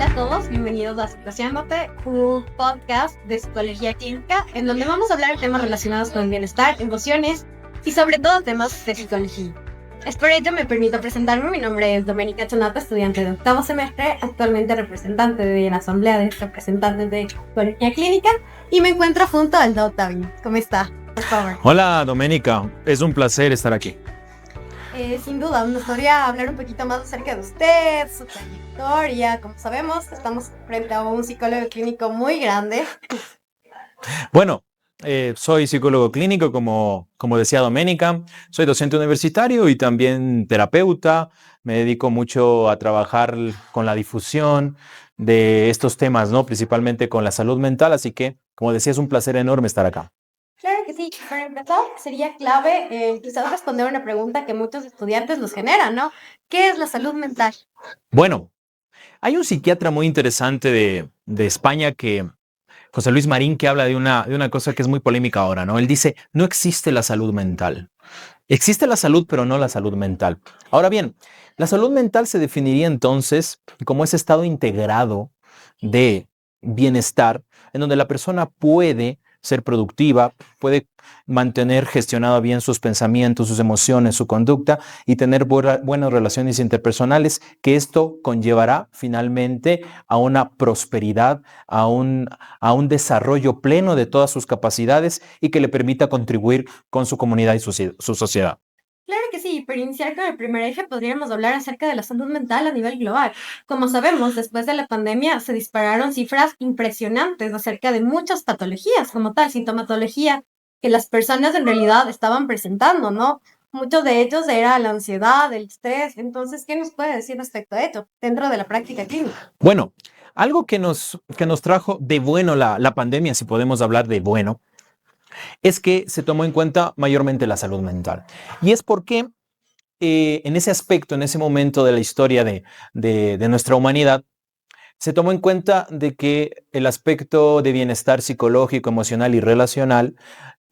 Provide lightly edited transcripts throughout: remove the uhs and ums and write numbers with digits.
a todos, bienvenidos a Situacionándote, un podcast de psicología clínica en donde vamos a hablar de temas relacionados con el bienestar, emociones y sobre todo temas de psicología. Es por ello me permito presentarme, mi nombre es Doménica Chonata, estudiante de octavo semestre, actualmente representante de la Asamblea de Representantes de Psicología Clínica y me encuentro junto al Dr. Octavio. ¿Cómo está? Por favor. Hola Doménica, es un placer estar aquí. Sin duda, nos podría hablar un poquito más acerca de usted, su trayectoria. Como sabemos, estamos frente a un psicólogo clínico muy grande. Bueno, soy psicólogo clínico, como decía Doménica, soy docente universitario y también terapeuta. Me dedico mucho a trabajar con la difusión de estos temas, ¿no? Principalmente con la salud mental, así que, como decía, es un placer enorme estar acá. Claro que sí, para empezar sería clave quizás responder una pregunta que muchos estudiantes nos generan, ¿no? ¿Qué es la salud mental? Bueno, hay un psiquiatra muy interesante de España José Luis Marín, que habla de una cosa que es muy polémica ahora, ¿no? Él dice, no existe la salud mental. Existe la salud, pero no la salud mental. Ahora bien, la salud mental se definiría entonces como ese estado integrado de bienestar en donde la persona puede ser productiva, puede mantener gestionado bien sus pensamientos, sus emociones, su conducta y tener buenas relaciones interpersonales, que esto conllevará finalmente a una prosperidad, a un desarrollo pleno de todas sus capacidades y que le permita contribuir con su comunidad y su sociedad. Claro que sí, para iniciar con el primer eje podríamos hablar acerca de la salud mental a nivel global. Como sabemos, después de la pandemia se dispararon cifras impresionantes acerca de muchas patologías, como tal, sintomatología que las personas en realidad estaban presentando, ¿no? Muchos de ellos era la ansiedad, el estrés. Entonces, ¿qué nos puede decir respecto a ello dentro de la práctica clínica? Bueno, algo que nos trajo de bueno la pandemia, si podemos hablar de bueno, es que se tomó en cuenta mayormente la salud mental. Y es porque en ese aspecto, en ese momento de la historia de nuestra humanidad, se tomó en cuenta de que el aspecto de bienestar psicológico, emocional y relacional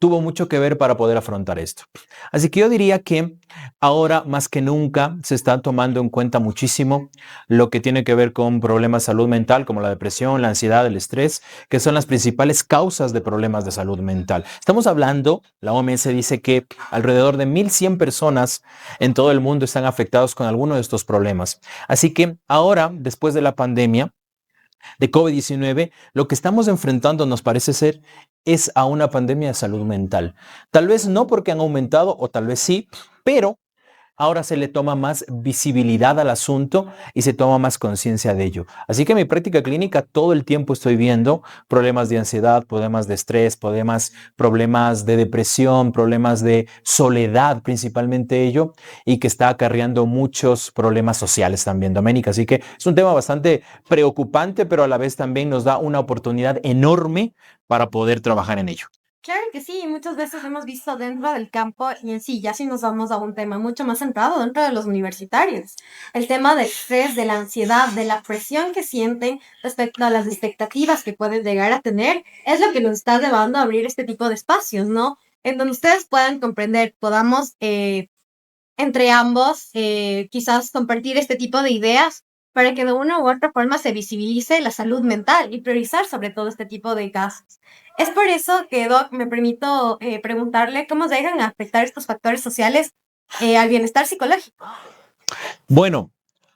tuvo mucho que ver para poder afrontar esto. Así que yo diría que ahora más que nunca se está tomando en cuenta muchísimo lo que tiene que ver con problemas de salud mental, como la depresión, la ansiedad, el estrés, que son las principales causas de problemas de salud mental. Estamos hablando, la OMS dice que alrededor de 1.100 personas en todo el mundo están afectados con alguno de estos problemas. Así que ahora, después de la pandemia de COVID-19, lo que estamos enfrentando, nos parece ser, es a una pandemia de salud mental. Tal vez no porque han aumentado, o tal vez sí, pero ahora se le toma más visibilidad al asunto y se toma más conciencia de ello. Así que en mi práctica clínica todo el tiempo estoy viendo problemas de ansiedad, problemas de estrés, problemas de depresión, problemas de soledad, principalmente ello, y que está acarreando muchos problemas sociales también, Doménica. Así que es un tema bastante preocupante, pero a la vez también nos da una oportunidad enorme para poder trabajar en ello. Claro que sí, muchas veces hemos visto dentro del campo y en sí, ya si nos vamos a un tema mucho más centrado dentro de los universitarios, el tema del estrés, de la ansiedad, de la presión que sienten respecto a las expectativas que pueden llegar a tener, es lo que nos está llevando a abrir este tipo de espacios, ¿no? En donde ustedes puedan comprender, podamos entre ambos quizás compartir este tipo de ideas para que de una u otra forma se visibilice la salud mental y priorizar sobre todo este tipo de casos. Es por eso que, Doc, me permito preguntarle cómo llegan a afectar estos factores sociales al bienestar psicológico. Bueno,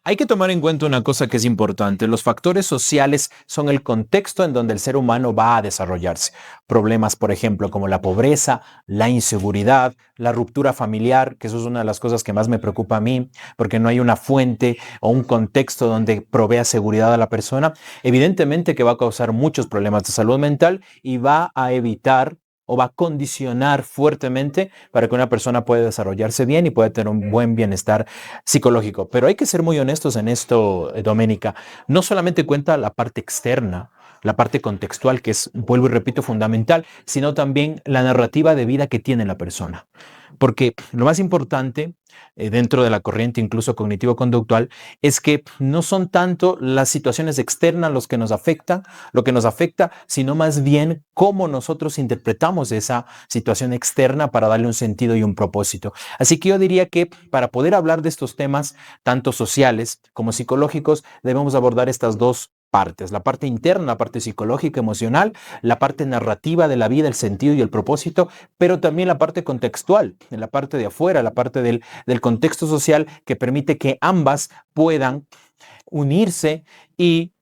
hay que tomar en cuenta una cosa que es importante. Los factores sociales son el contexto en donde el ser humano va a desarrollarse. Problemas, por ejemplo, como la pobreza, la inseguridad, la ruptura familiar, que eso es una de las cosas que más me preocupa a mí, porque no hay una fuente o un contexto donde provea seguridad a la persona. Evidentemente que va a causar muchos problemas de salud mental y va a evitar o va a condicionar fuertemente para que una persona pueda desarrollarse bien y pueda tener un buen bienestar psicológico. Pero hay que ser muy honestos en esto, Doménica. No solamente cuenta la parte externa, la parte contextual, que es, vuelvo y repito, fundamental, sino también la narrativa de vida que tiene la persona. Porque lo más importante dentro de la corriente incluso cognitivo-conductual es que no son tanto las situaciones externas lo que nos afecta, sino más bien cómo nosotros interpretamos esa situación externa para darle un sentido y un propósito. Así que yo diría que para poder hablar de estos temas, tanto sociales como psicológicos, debemos abordar estas dos partes, la parte interna, la parte psicológica, emocional, la parte narrativa de la vida, el sentido y el propósito, pero también la parte contextual, la parte de afuera, la parte del contexto social que permite que ambas puedan unirse y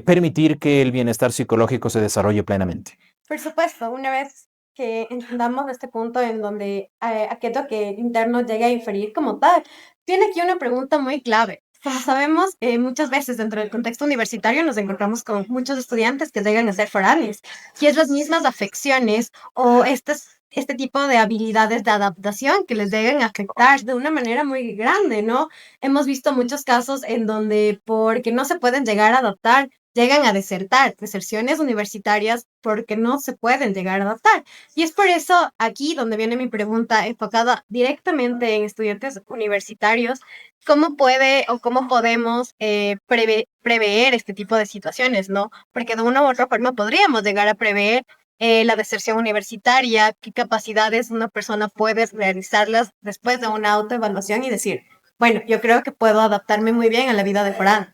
permitir que el bienestar psicológico se desarrolle plenamente. Por supuesto, una vez que entendamos este punto en donde aquello que el interno llega a inferir como tal, tiene aquí una pregunta muy clave. Como sabemos, muchas veces dentro del contexto universitario nos encontramos con muchos estudiantes que llegan a ser foráneos y es las mismas afecciones o este tipo de habilidades de adaptación que les llegan a afectar de una manera muy grande, ¿no? Hemos visto muchos casos en donde porque no se pueden llegar a adaptar, llegan a desertar, deserciones universitarias porque no se pueden llegar a adaptar. Y es por eso aquí donde viene mi pregunta enfocada directamente en estudiantes universitarios, ¿cómo puede o cómo podemos prever este tipo de situaciones, ¿no? Porque de una u otra forma podríamos llegar a prever la deserción universitaria, qué capacidades una persona puede realizarlas después de una autoevaluación y decir, bueno, yo creo que puedo adaptarme muy bien a la vida de foráneo.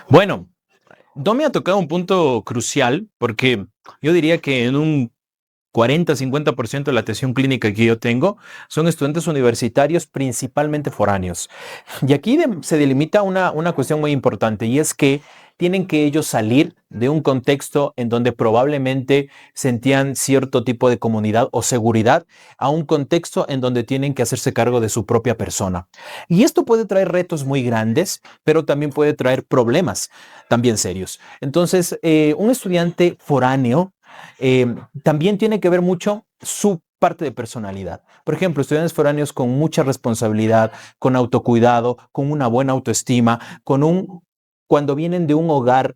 Bueno, Domi ha tocado un punto crucial porque yo diría que en un 40-50% de la atención clínica que yo tengo son estudiantes universitarios, principalmente foráneos. Y aquí se delimita una cuestión muy importante y es que tienen que ellos salir de un contexto en donde probablemente sentían cierto tipo de comunidad o seguridad a un contexto en donde tienen que hacerse cargo de su propia persona. Y esto puede traer retos muy grandes, pero también puede traer problemas también serios. Entonces, un estudiante foráneo también tiene que ver mucho su parte de personalidad. Por ejemplo, estudiantes foráneos con mucha responsabilidad, con autocuidado, con una buena autoestima, cuando vienen de un hogar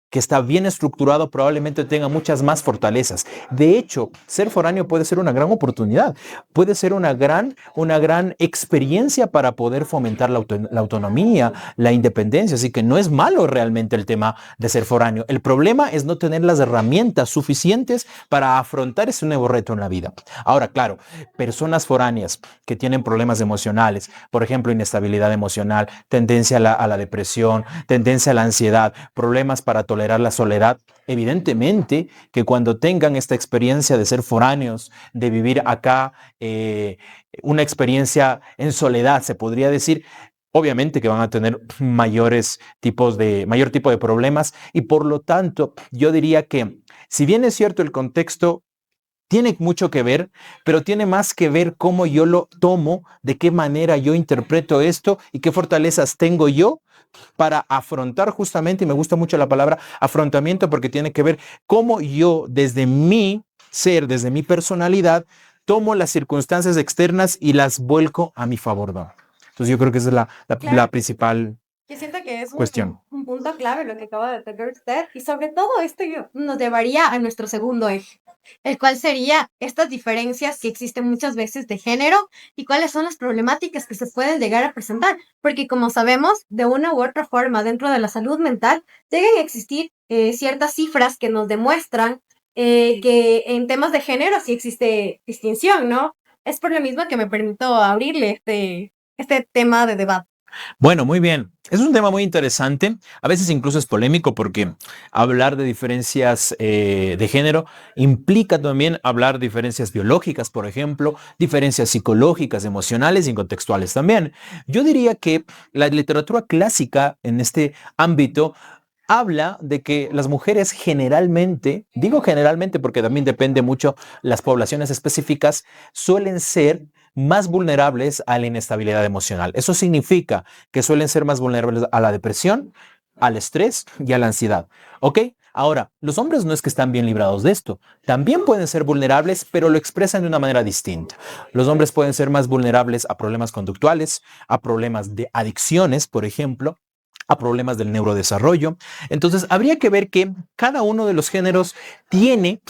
que está bien estructurado, probablemente tenga muchas más fortalezas. De hecho, ser foráneo puede ser una gran oportunidad, puede ser una gran experiencia para poder fomentar la autonomía, la independencia. Así que no es malo realmente el tema de ser foráneo. El problema es no tener las herramientas suficientes para afrontar ese nuevo reto en la vida. Ahora, claro, personas foráneas que tienen problemas emocionales, por ejemplo, inestabilidad emocional, tendencia a la depresión, tendencia a la ansiedad, problemas para tolerar la soledad. Evidentemente que cuando tengan esta experiencia de ser foráneos, de vivir acá, una experiencia en soledad, se podría decir, obviamente que van a tener mayor tipo de problemas y por lo tanto yo diría que si bien es cierto el contexto tiene mucho que ver, pero tiene más que ver cómo yo lo tomo, de qué manera yo interpreto esto y qué fortalezas tengo yo para afrontar justamente, y me gusta mucho la palabra afrontamiento porque tiene que ver cómo yo desde mi ser, desde mi personalidad, tomo las circunstancias externas y las vuelco a mi favor, ¿no? Entonces yo creo que esa es la Claro. principal Yo siento que es cuestión. un punto clave lo que acaba de tocar usted y sobre todo esto nos llevaría a nuestro segundo eje, el cual sería estas diferencias que existen muchas veces de género y cuáles son las problemáticas que se pueden llegar a presentar, porque como sabemos, de una u otra forma dentro de la salud mental llegan a existir ciertas cifras que nos demuestran que en temas de género sí existe distinción, ¿no? Es por lo mismo que me permito abrirle este tema de debate. Bueno, muy bien. Es un tema muy interesante. A veces incluso es polémico porque hablar de diferencias de género implica también hablar de diferencias biológicas, por ejemplo, diferencias psicológicas, emocionales y contextuales también. Yo diría que la literatura clásica en este ámbito habla de que las mujeres generalmente, digo generalmente porque también depende mucho las poblaciones específicas, suelen ser más vulnerables a la inestabilidad emocional. Eso significa que suelen ser más vulnerables a la depresión, al estrés y a la ansiedad. ¿Ok? Ahora, los hombres no es que están bien librados de esto. También pueden ser vulnerables, pero lo expresan de una manera distinta. Los hombres pueden ser más vulnerables a problemas conductuales, a problemas de adicciones, por ejemplo, a problemas del neurodesarrollo. Entonces, habría que ver que cada uno de los géneros tiene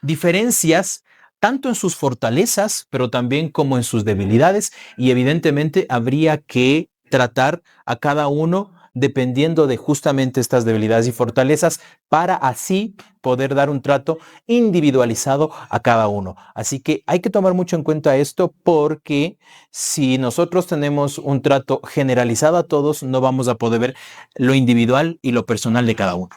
diferencias tanto en sus fortalezas, pero también como en sus debilidades, y evidentemente habría que tratar a cada uno dependiendo de justamente estas debilidades y fortalezas para así poder dar un trato individualizado a cada uno. Así que hay que tomar mucho en cuenta esto porque si nosotros tenemos un trato generalizado a todos, no vamos a poder ver lo individual y lo personal de cada uno.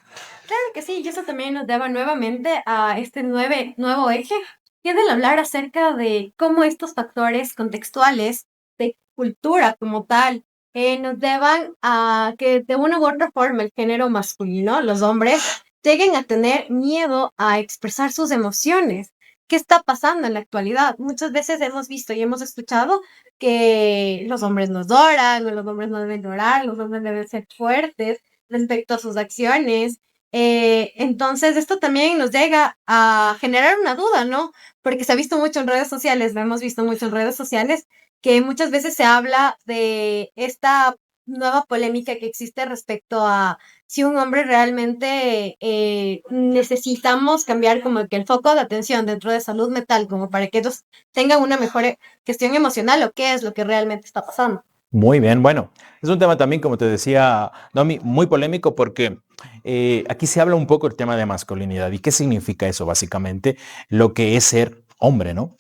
Claro que sí, y eso también nos lleva nuevamente a este nuevo eje, que es el hablar acerca de cómo estos factores contextuales de cultura como tal nos llevan a que de una u otra forma el género masculino, los hombres, lleguen a tener miedo a expresar sus emociones. ¿Qué está pasando en la actualidad? Muchas veces hemos visto y hemos escuchado que los hombres no lloran, o los hombres no deben llorar, los hombres deben ser fuertes respecto a sus acciones. Entonces, esto también nos llega a generar una duda, ¿no? Porque se ha visto mucho en redes sociales, lo hemos visto mucho en redes sociales, que muchas veces se habla de esta nueva polémica que existe respecto a si un hombre realmente necesitamos cambiar como que el foco de atención dentro de salud mental, como para que ellos tengan una mejor gestión emocional o qué es lo que realmente está pasando. Muy bien, bueno, es un tema también, como te decía, Domi, muy polémico porque aquí se habla un poco el tema de masculinidad y qué significa eso básicamente, lo que es ser hombre, ¿no?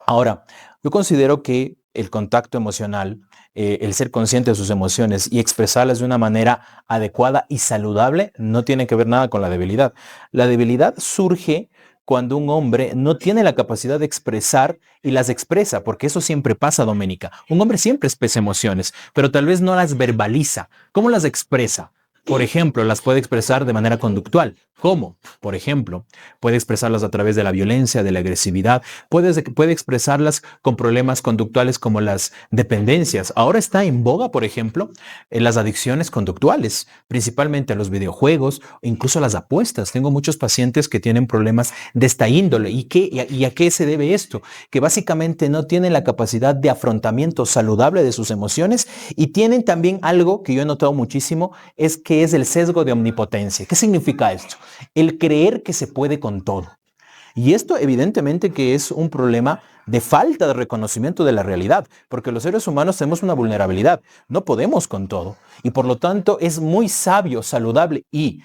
Ahora, yo considero que el contacto emocional, el ser consciente de sus emociones y expresarlas de una manera adecuada y saludable no tiene que ver nada con la debilidad. La debilidad surge cuando un hombre no tiene la capacidad de expresar y las expresa, porque eso siempre pasa, Doménica. Un hombre siempre expresa emociones, pero tal vez no las verbaliza. ¿Cómo las expresa? Por ejemplo, las puede expresar de manera conductual. ¿Cómo? Por ejemplo, puede expresarlas a través de la violencia, de la agresividad, puede expresarlas con problemas conductuales como las dependencias. Ahora está en boga, por ejemplo, en las adicciones conductuales, principalmente a los videojuegos, incluso a las apuestas. Tengo muchos pacientes que tienen problemas de esta índole. ¿Y a qué se debe esto? Que básicamente no tienen la capacidad de afrontamiento saludable de sus emociones y tienen también algo que yo he notado muchísimo, es que es el sesgo de omnipotencia. ¿Qué significa esto? El creer que se puede con todo. Y esto evidentemente que es un problema de falta de reconocimiento de la realidad, porque los seres humanos tenemos una vulnerabilidad, no podemos con todo. Y por lo tanto es muy sabio, saludable y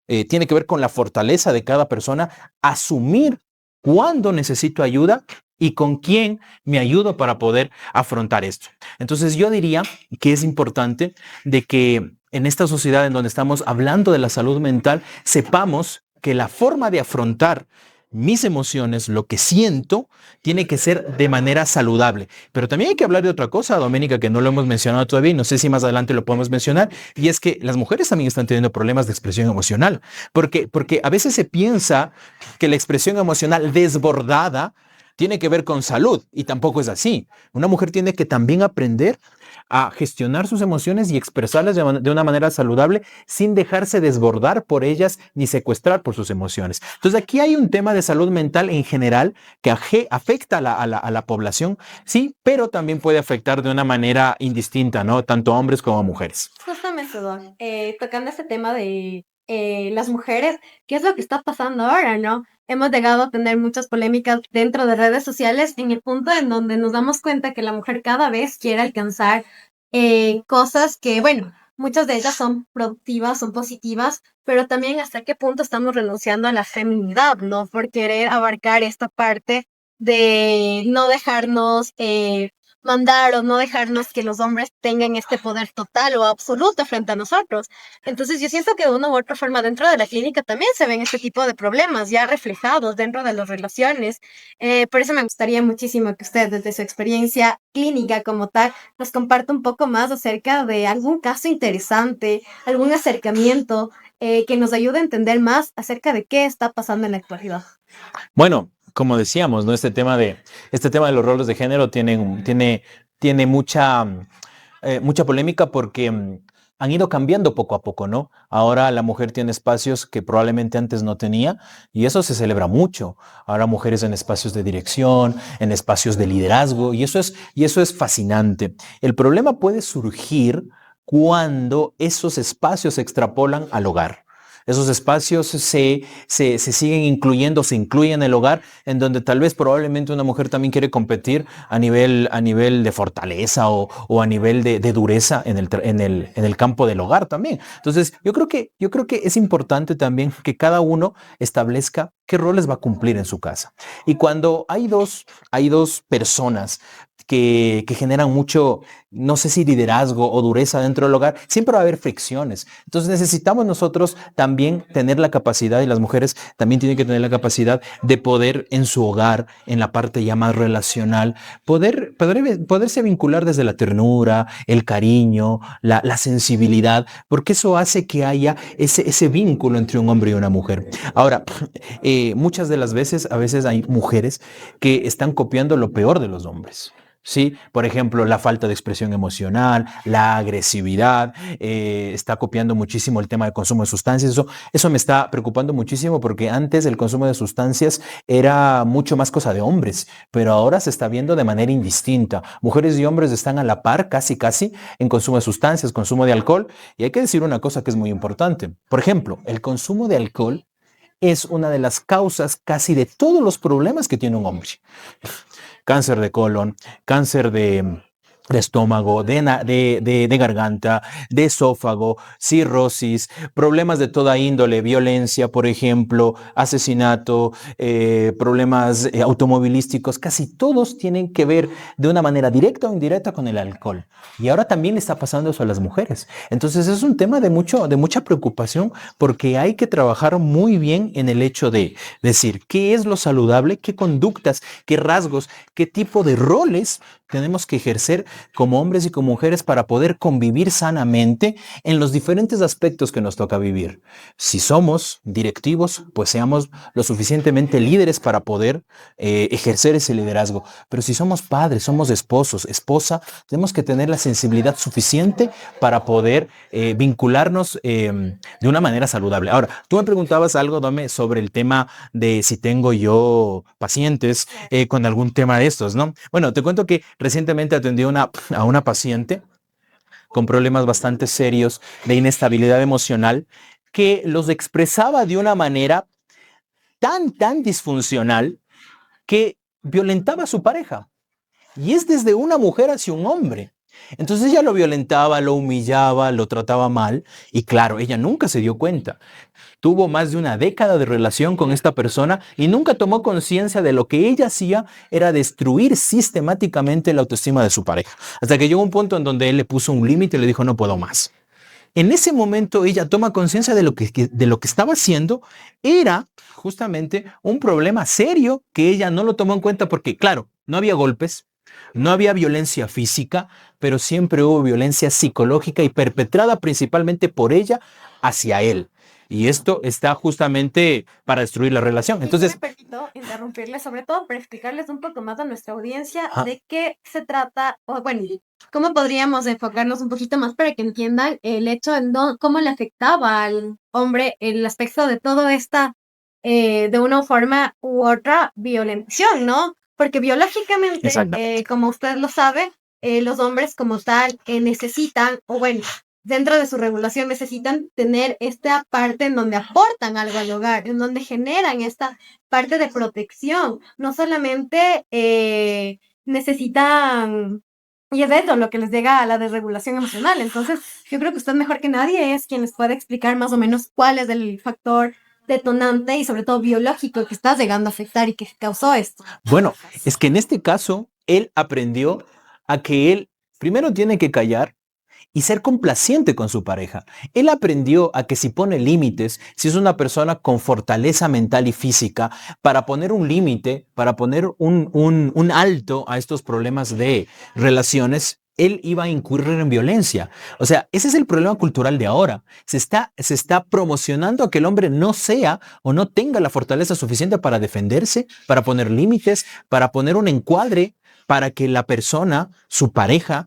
tiene que ver con la fortaleza de cada persona asumir cuándo necesito ayuda y con quién me ayudo para poder afrontar esto. Entonces yo diría que es importante de que en esta sociedad en donde estamos hablando de la salud mental, sepamos que la forma de afrontar mis emociones, lo que siento, tiene que ser de manera saludable. Pero también hay que hablar de otra cosa, Doménica, que no lo hemos mencionado todavía y no sé si más adelante lo podemos mencionar, y es que las mujeres también están teniendo problemas de expresión emocional, porque a veces se piensa que la expresión emocional desbordada tiene que ver con salud y tampoco es así. Una mujer tiene que también aprender a gestionar sus emociones y expresarlas de una manera saludable sin dejarse desbordar por ellas ni secuestrar por sus emociones. Entonces aquí hay un tema de salud mental en general que afecta a la población, sí, pero también puede afectar de una manera indistinta, ¿no? Tanto a hombres como a mujeres. Justamente, Don, tocando este tema de las mujeres, ¿qué es lo que está pasando ahora, no? Hemos llegado a tener muchas polémicas dentro de redes sociales en el punto en donde nos damos cuenta que la mujer cada vez quiere alcanzar cosas que, bueno, muchas de ellas son productivas, son positivas, pero también hasta qué punto estamos renunciando a la feminidad, ¿no? Por querer abarcar esta parte de no dejarnos mandar o no dejarnos que los hombres tengan este poder total o absoluto frente a nosotros. Entonces yo siento que de una u otra forma dentro de la clínica también se ven este tipo de problemas ya reflejados dentro de las relaciones. Por eso me gustaría muchísimo que usted desde su experiencia clínica como tal nos comparta un poco más acerca de algún caso interesante, algún acercamiento que nos ayude a entender más acerca de qué está pasando en la actualidad. Bueno, como decíamos, ¿no? Este tema de los roles de género tiene mucha polémica porque han ido cambiando poco a poco, ¿no? Ahora la mujer tiene espacios que probablemente antes no tenía y eso se celebra mucho. Ahora mujeres en espacios de dirección, en espacios de liderazgo y eso es fascinante. El problema puede surgir cuando esos espacios se extrapolan al hogar. Esos espacios se siguen incluyendo, se incluyen en el hogar, en donde tal vez probablemente una mujer también quiere competir a nivel de fortaleza o a nivel de dureza en el campo del hogar también. Entonces, yo creo que es importante también que cada uno establezca qué roles va a cumplir en su casa. Y cuando hay dos personas que generan mucho, no sé si liderazgo o dureza dentro del hogar, siempre va a haber fricciones. Entonces necesitamos nosotros también tener la capacidad, y las mujeres también tienen que tener la capacidad de poder en su hogar, en la parte ya más relacional, poderse vincular desde la ternura, el cariño, la sensibilidad, porque eso hace que haya ese vínculo entre un hombre y una mujer. Ahora, muchas de las veces, a veces hay mujeres que están copiando lo peor de los hombres. Sí, por ejemplo, la falta de expresión emocional, la agresividad, está copiando muchísimo el tema del consumo de sustancias. Eso me está preocupando muchísimo porque antes el consumo de sustancias era mucho más cosa de hombres, pero ahora se está viendo de manera indistinta. Mujeres y hombres están a la par, casi, casi, en consumo de sustancias, consumo de alcohol. Y hay que decir una cosa que es muy importante. Por ejemplo, el consumo de alcohol es una de las causas casi de todos los problemas que tiene un hombre. Cáncer de colon, cáncer de estómago, de garganta, de esófago, cirrosis, problemas de toda índole, violencia, por ejemplo, asesinato, problemas automovilísticos, casi todos tienen que ver de una manera directa o indirecta con el alcohol. Y ahora también le está pasando eso a las mujeres. Entonces es un tema de mucha preocupación porque hay que trabajar muy bien en el hecho de decir qué es lo saludable, qué conductas, qué rasgos, qué tipo de roles tenemos que ejercer como hombres y como mujeres para poder convivir sanamente en los diferentes aspectos que nos toca vivir. Si somos directivos, pues seamos lo suficientemente líderes para poder ejercer ese liderazgo. Pero si somos padres, somos esposos, esposa, tenemos que tener la sensibilidad suficiente para poder vincularnos de una manera saludable. Ahora, tú me preguntabas algo, Dome, sobre el tema de si tengo yo pacientes con algún tema de estos, ¿no? Bueno, te cuento que recientemente atendí a una paciente con problemas bastante serios de inestabilidad emocional que los expresaba de una manera tan disfuncional que violentaba a su pareja. Y es desde una mujer hacia un hombre. Entonces ella lo violentaba, lo humillaba, lo trataba mal y claro, ella nunca se dio cuenta. Tuvo más de una década de relación con esta persona y nunca tomó conciencia de lo que ella hacía era destruir sistemáticamente la autoestima de su pareja. Hasta que llegó un punto en donde él le puso un límite y le dijo no puedo más. En ese momento ella toma conciencia de lo que estaba haciendo era justamente un problema serio que ella no lo tomó en cuenta porque, claro, no había golpes, no había violencia física, pero siempre hubo violencia psicológica y perpetrada principalmente por ella hacia él. Y esto está justamente para destruir la relación. Entonces, me permito interrumpirles, sobre todo para explicarles un poco más a nuestra audiencia de qué se trata, o bueno, cómo podríamos enfocarnos un poquito más para que entiendan el hecho de cómo le afectaba al hombre el aspecto de todo esta, de una forma u otra, violación, ¿no? Porque biológicamente, como usted lo sabe, los hombres como tal necesitan, o bueno, dentro de su regulación necesitan tener esta parte en donde aportan algo al hogar, en donde generan esta parte de protección. No solamente necesitan, y es eso lo que les llega a la desregulación emocional. Entonces, yo creo que usted mejor que nadie es quien les puede explicar más o menos cuál es el factor detonante y sobre todo biológico que está llegando a afectar y que causó esto. Bueno, es que en este caso él aprendió a que él primero tiene que callar y ser complaciente con su pareja. Él aprendió a que si pone límites, si es una persona con fortaleza mental y física, para poner un límite, para poner un alto a estos problemas de relaciones, él iba a incurrir en violencia. O sea, ese es el problema cultural de ahora. Se está promocionando a que el hombre no sea o no tenga la fortaleza suficiente para defenderse, para poner límites, para poner un encuadre, para que la persona, su pareja,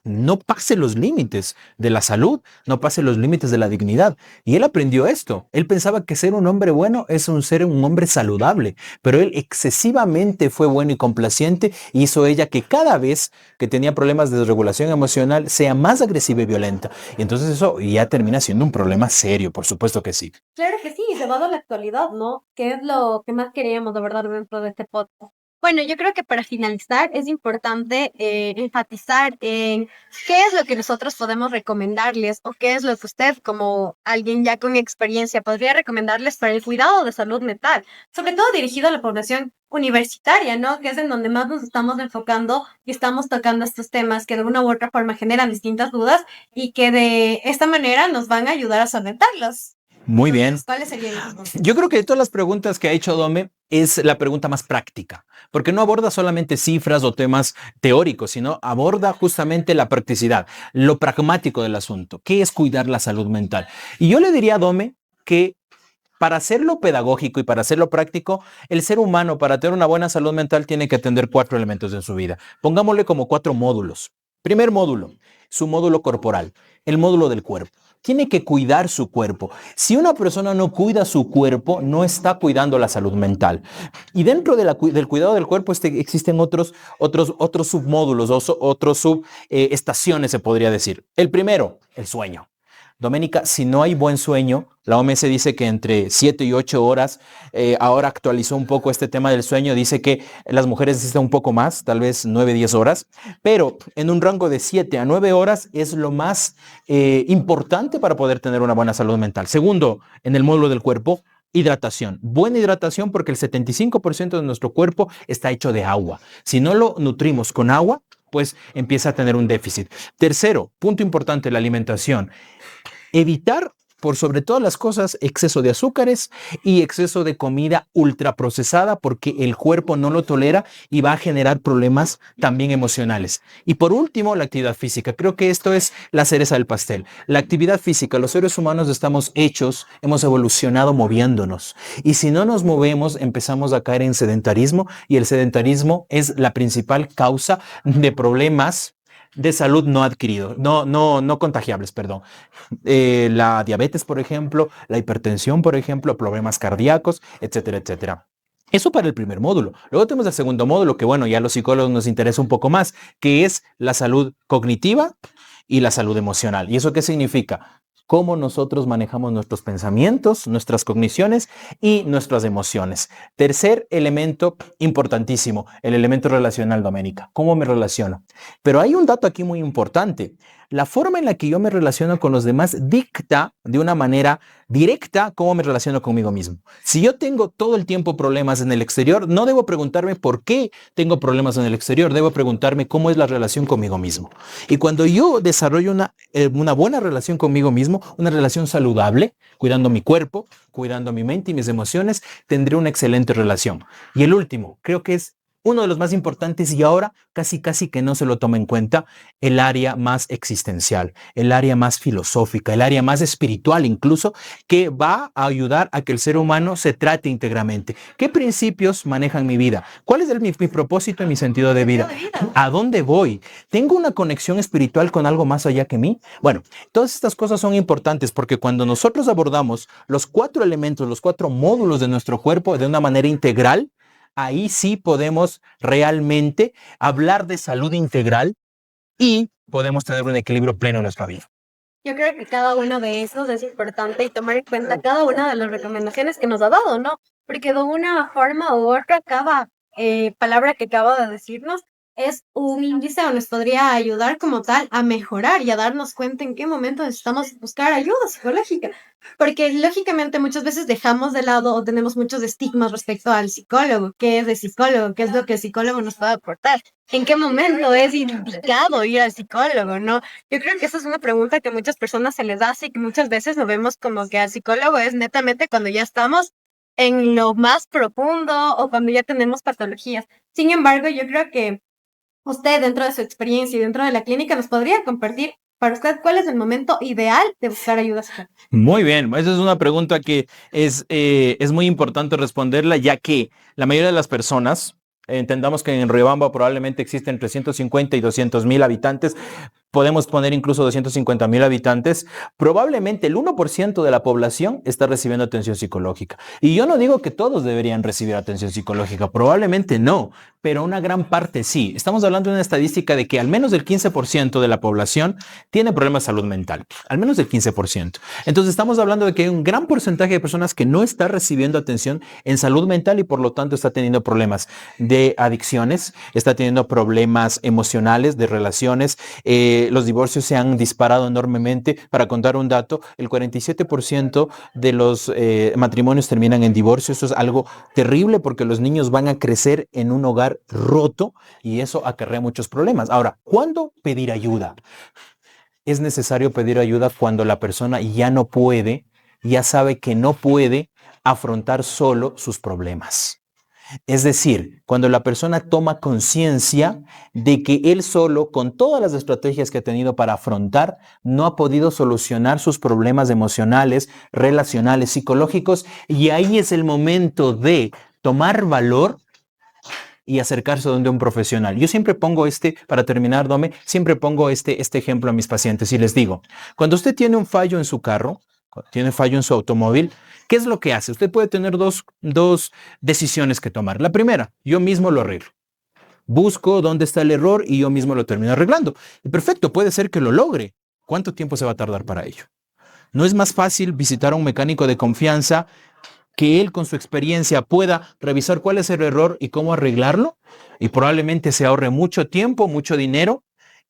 no pase los límites de la salud, no pase los límites de la dignidad. Y él aprendió esto. Él pensaba que ser un hombre bueno es ser un hombre saludable, pero él excesivamente fue bueno y complaciente y hizo ella que cada vez que tenía problemas de desregulación emocional sea más agresiva y violenta. Y entonces eso ya termina siendo un problema serio, por supuesto que sí. Claro que sí, llevado a la actualidad, ¿no? ¿Qué es lo que más queríamos abordar dentro de este podcast? Bueno, yo creo que para finalizar es importante enfatizar en qué es lo que nosotros podemos recomendarles o qué es lo que usted, como alguien ya con experiencia, podría recomendarles para el cuidado de salud mental, sobre todo dirigido a la población universitaria, ¿no? Que es en donde más nos estamos enfocando y estamos tocando estos temas que de una u otra forma generan distintas dudas y que de esta manera nos van a ayudar a solventarlos. Muy bien. ¿Cuáles serían esos consejos? Yo creo que de todas las preguntas que ha hecho Dome es la pregunta más práctica, porque no aborda solamente cifras o temas teóricos, sino aborda justamente la practicidad, lo pragmático del asunto, qué es cuidar la salud mental. Y yo le diría a Dome que para hacerlo pedagógico y para hacerlo práctico, el ser humano para tener una buena salud mental tiene que atender 4 elementos en su vida. Pongámosle como 4 módulos. Primer módulo, su módulo corporal, el módulo del cuerpo. Tiene que cuidar su cuerpo. Si una persona no cuida su cuerpo, no está cuidando la salud mental. Y dentro de del cuidado del cuerpo existen otros submódulos, otros subestaciones, se podría decir. El primero, el sueño. Doménica, si no hay buen sueño, la OMS dice que entre 7 y 8 horas, ahora actualizó un poco este tema del sueño, dice que las mujeres necesitan un poco más, tal vez 9, 10 horas, pero en un rango de 7 a 9 horas es lo más importante para poder tener una buena salud mental. Segundo, en el módulo del cuerpo, hidratación. Buena hidratación porque el 75% de nuestro cuerpo está hecho de agua. Si no lo nutrimos con agua, pues empieza a tener un déficit. Tercero, punto importante, la alimentación. Evitar, por sobre todas las cosas, exceso de azúcares y exceso de comida ultraprocesada porque el cuerpo no lo tolera y va a generar problemas también emocionales. Y por último, la actividad física. Creo que esto es la cereza del pastel. La actividad física, los seres humanos estamos hechos, hemos evolucionado moviéndonos. Y si no nos movemos, empezamos a caer en sedentarismo y el sedentarismo es la principal causa de problemas de salud no adquirido, no contagiables, perdón. La diabetes, por ejemplo, la hipertensión, por ejemplo, problemas cardíacos, etcétera, etcétera. Eso para el primer módulo. Luego tenemos el segundo módulo, que bueno, ya a los psicólogos nos interesa un poco más, que es la salud cognitiva y la salud emocional. ¿Y eso qué significa? Cómo nosotros manejamos nuestros pensamientos, nuestras cogniciones y nuestras emociones. Tercer elemento importantísimo, el elemento relacional, Doménica. ¿Cómo me relaciono? Pero hay un dato aquí muy importante. La forma en la que yo me relaciono con los demás dicta de una manera directa cómo me relaciono conmigo mismo. Si yo tengo todo el tiempo problemas en el exterior, no debo preguntarme por qué tengo problemas en el exterior, debo preguntarme cómo es la relación conmigo mismo. Y cuando yo desarrollo una buena relación conmigo mismo, una relación saludable, cuidando mi cuerpo, cuidando mi mente y mis emociones, tendré una excelente relación. Y el último, creo que es uno de los más importantes y ahora casi que no se lo toma en cuenta, el área más existencial, el área más filosófica, el área más espiritual incluso, que va a ayudar a que el ser humano se trate íntegramente. ¿Qué principios manejan mi vida? ¿Cuál es mi propósito y mi sentido de vida? ¿A dónde voy? ¿Tengo una conexión espiritual con algo más allá que mí? Bueno, todas estas cosas son importantes porque cuando nosotros abordamos los 4 elementos, los 4 módulos de nuestro cuerpo de una manera integral, ahí sí podemos realmente hablar de salud integral y podemos tener un equilibrio pleno en nuestra vida. Yo creo que cada uno de esos es importante y tomar en cuenta cada una de las recomendaciones que nos ha dado, ¿no? Porque de una forma u otra, cada palabra que acaba de decirnos es un índice o nos podría ayudar como tal a mejorar y a darnos cuenta en qué momento necesitamos buscar ayuda psicológica. Porque lógicamente muchas veces dejamos de lado o tenemos muchos estigmas respecto al psicólogo. ¿Qué es de psicólogo? ¿Qué es lo que el psicólogo nos puede aportar? ¿En qué momento es indicado ir al psicólogo, no? Yo creo que esa es una pregunta que muchas personas se les hace y que muchas veces lo vemos como que al psicólogo es netamente cuando ya estamos en lo más profundo o cuando ya tenemos patologías. Sin embargo, yo creo que usted, dentro de su experiencia y dentro de la clínica, nos podría compartir para usted cuál es el momento ideal de buscar ayuda psicológica. Muy bien, esa es una pregunta que es muy importante responderla, ya que la mayoría de las personas, entendamos que en Riobamba probablemente existen entre 150 y 200,000 habitantes, podemos poner incluso 250,000 habitantes, probablemente el 1% de la población está recibiendo atención psicológica. Y yo no digo que todos deberían recibir atención psicológica, probablemente no, pero una gran parte sí. Estamos hablando de una estadística de que al menos el 15% de la población tiene problemas de salud mental, al menos el 15%. Entonces estamos hablando de que hay un gran porcentaje de personas que no está recibiendo atención en salud mental y por lo tanto está teniendo problemas de adicciones, está teniendo problemas emocionales, de relaciones. Los divorcios se han disparado enormemente. Para contar un dato, el 47% de los matrimonios terminan en divorcio. Eso es algo terrible porque los niños van a crecer en un hogar roto y eso acarrea muchos problemas. Ahora, ¿cuándo pedir ayuda? Es necesario pedir ayuda cuando la persona ya no puede, ya sabe que no puede afrontar solo sus problemas. Es decir, cuando la persona toma conciencia de que él solo, con todas las estrategias que ha tenido para afrontar, no ha podido solucionar sus problemas emocionales, relacionales, psicológicos, y ahí es el momento de tomar valor y acercarse donde un profesional. Yo siempre pongo para terminar, Dome, siempre pongo este ejemplo a mis pacientes y les digo, cuando usted tiene un fallo en su carro, cuando tiene fallo en su automóvil, ¿qué es lo que hace? Usted puede tener dos decisiones que tomar. La primera, yo mismo lo arreglo. Busco dónde está el error y yo mismo lo termino arreglando. Y perfecto, puede ser que lo logre. ¿Cuánto tiempo se va a tardar para ello? ¿No es más fácil visitar a un mecánico de confianza que él con su experiencia pueda revisar cuál es el error y cómo arreglarlo? Y probablemente se ahorre mucho tiempo, mucho dinero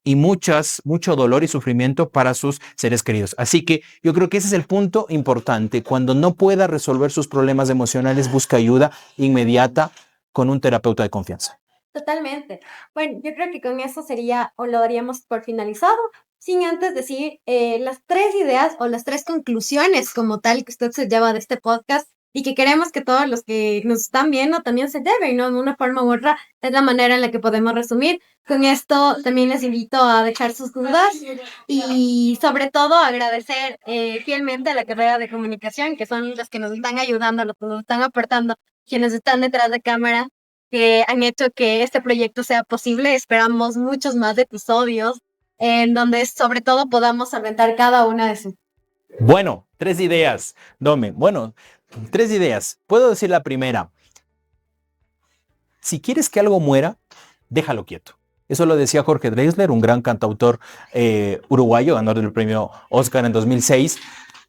y mucho dolor y sufrimiento para sus seres queridos. Así que yo creo que ese es el punto importante. Cuando no pueda resolver sus problemas emocionales, busca ayuda inmediata con un terapeuta de confianza. Totalmente. Bueno, yo creo que con eso sería, o lo daríamos por finalizado, sin antes decir las 3 ideas o las 3 conclusiones como tal que usted se lleva de este podcast y que queremos que todos los que nos están viendo también se lleven, ¿no? De una forma u otra, es la manera en la que podemos resumir. Con esto también les invito a dejar sus dudas y sobre todo agradecer fielmente a la carrera de comunicación, que son los que nos están ayudando, los que nos están aportando, quienes están detrás de cámara, que han hecho que este proyecto sea posible. Esperamos muchos más episodios en donde sobre todo podamos solventar cada una de sus. Bueno, 3 ideas, Dome. Bueno, 3 ideas. Puedo decir la primera. Si quieres que algo muera, déjalo quieto. Eso lo decía Jorge Drexler, un gran cantautor uruguayo, ganador del premio Oscar en 2006.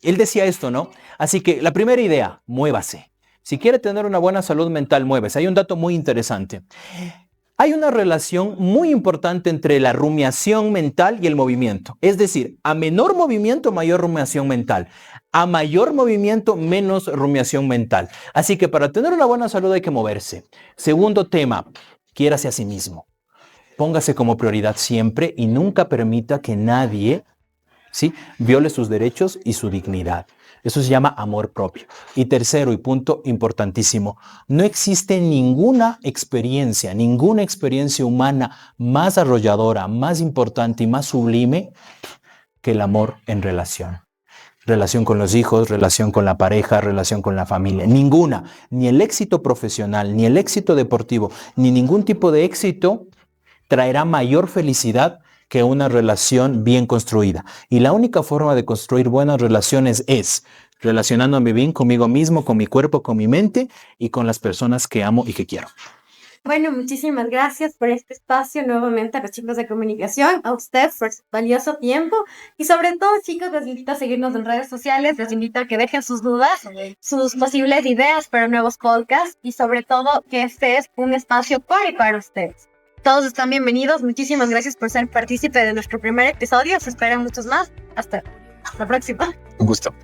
Él decía esto, ¿no? Así que la primera idea, muévase. Si quiere tener una buena salud mental, muévese. Hay un dato muy interesante. Hay una relación muy importante entre la rumiación mental y el movimiento. Es decir, a menor movimiento, mayor rumiación mental. A mayor movimiento, menos rumiación mental. Así que para tener una buena salud hay que moverse. Segundo tema, quiérase a sí mismo. Póngase como prioridad siempre y nunca permita que nadie, ¿sí?, viole sus derechos y su dignidad. Eso se llama amor propio. Y tercero, y punto importantísimo, no existe ninguna experiencia humana más arrolladora, más importante y más sublime que el amor en relación. Relación con los hijos, relación con la pareja, relación con la familia. Ninguna, ni el éxito profesional, ni el éxito deportivo, ni ningún tipo de éxito traerá mayor felicidad que una relación bien construida. Y la única forma de construir buenas relaciones es relacionándome bien conmigo mismo, con mi cuerpo, con mi mente y con las personas que amo y que quiero. Bueno, muchísimas gracias por este espacio nuevamente a los chicos de comunicación, a usted por su valioso tiempo y sobre todo, chicos, les invito a seguirnos en redes sociales, les invito a que dejen sus dudas, sus posibles ideas para nuevos podcasts y sobre todo que este es un espacio para ustedes. Todos están bienvenidos. Muchísimas gracias por ser partícipe de nuestro primer episodio. Se esperan muchos más. Hasta la próxima. Un gusto.